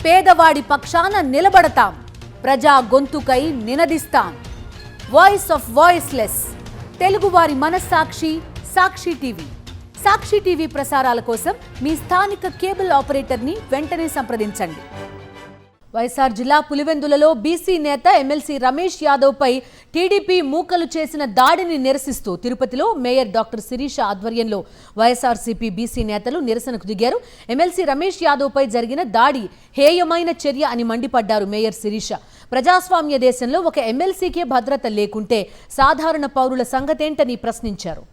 పేదవాడి పక్షాన నిలబడతాం, ప్రజా గొంతుకై నినదిస్తాం. వాయిస్ ఆఫ్ వాయిస్లెస్, తెలుగువారి మనస్సాక్షి సాక్షి టీవీ. సాక్షి టీవీ ప్రసారాల కోసం మీ స్థానిక కేబుల్ ఆపరేటర్ని వెంటనే సంప్రదించండి. వైఎస్ఆర్ జిల్లా పులివెందులలో బీసీ నేత ఎమ్మెల్సీ రమేష్ యాదవ్ పై టీడీపీ మూకలు చేసిన దాడిని నిరసిస్తూ తిరుపతిలో మేయర్ డాక్టర్ శిరీష ఆధ్వర్యంలో వైఎస్ఆర్సీపీ బీసీ నేతలు నిరసనకు దిగారు. ఎమ్మెల్సీ రమేష్ యాదవ్ పై జరిగిన దాడి హేయమైన చర్య అని మండిపడ్డారు మేయర్ శిరీష. ప్రజాస్వామ్య దేశంలో ఒక ఎమ్మెల్సీకే భద్రత లేకుంటే సాధారణ పౌరుల సంగతేంటని ప్రశ్నించారు.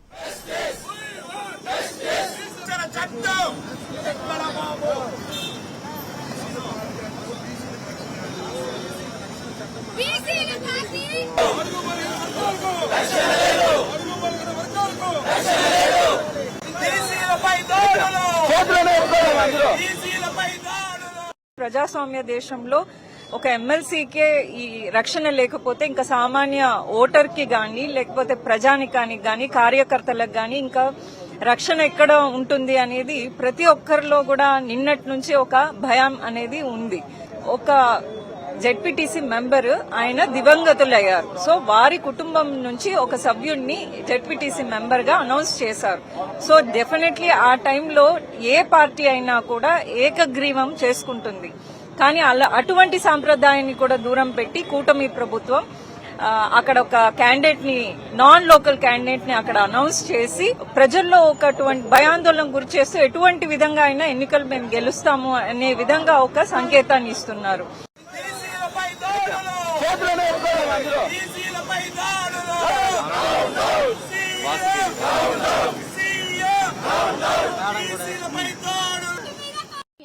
ప్రజాస్వామ్య దేశంలో ఒక ఎమ్మెల్సీకే ఈ రక్షణ లేకపోతే ఇంకా సామాన్య ఓటర్ కి గాని లేకపోతే ప్రజానికానికి గాని కార్యకర్తలకు గాని ఇంకా రక్షణ ఎక్కడ ఉంటుంది అనేది ప్రతి ఒక్కరిలో కూడా నిన్నటి నుంచి ఒక భయం అనేది ఉంది. ఒక జెడ్పీటీసీ మెంబర్ ఆయన దివంగతులయ్యారు. సో వారి కుటుంబం నుంచి ఒక సభ్యుడిని జెడ్పీటీసీ మెంబర్ గా అనౌన్స్ చేశారు. సో డెఫినెట్లీ ఆ టైంలో ఏ పార్టీ అయినా కూడా ఏకగ్రీవం చేసుకుంటుంది. కానీ అటువంటి సాంప్రదాయాన్ని కూడా దూరం పెట్టి కూటమి ప్రభుత్వం అక్కడ ఒక క్యాండిడేట్ ని నాన్ లోకల్ క్యాండిడేట్ ని అక్కడ అనౌన్స్ చేసి ప్రజల్లో ఒకటువంటి భయాందోళన గురి చేస్తూ ఎటువంటి విధంగా అయినా ఎన్నికలు మేము గెలుస్తాము అనే విధంగా ఒక సంకేతాన్ని ఇస్తున్నారు.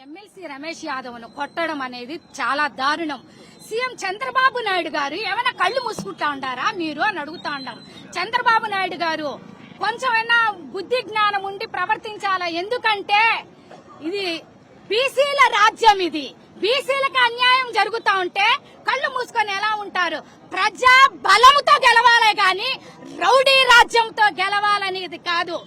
ఎమ్మెల్సీ రమేష్ యాదవ్ ను కొట్టడం అనేది చాలా దారుణం. సీఎం చంద్రబాబు నాయుడు గారు ఏమైనా కళ్ళు మూసుకుంటా ఉంటారా మీరు అని అడుగుతా ఉంటారు. చంద్రబాబు నాయుడు గారు కొంచెమైనా బుద్ధి జ్ఞానం ఉండి ప్రవర్తించాలా. ఎందుకంటే ఇది బీసీల రాజ్యం, ఇది బీసీలకు అన్యాయం జరుగుతా ఉంటే కళ్ళు మూసుకొని ఎలా ఉంటారు? ప్రజా బలంతో గెలవాలే గాని రౌడీ రాజ్యంతో గెలవాలనేది కాదు.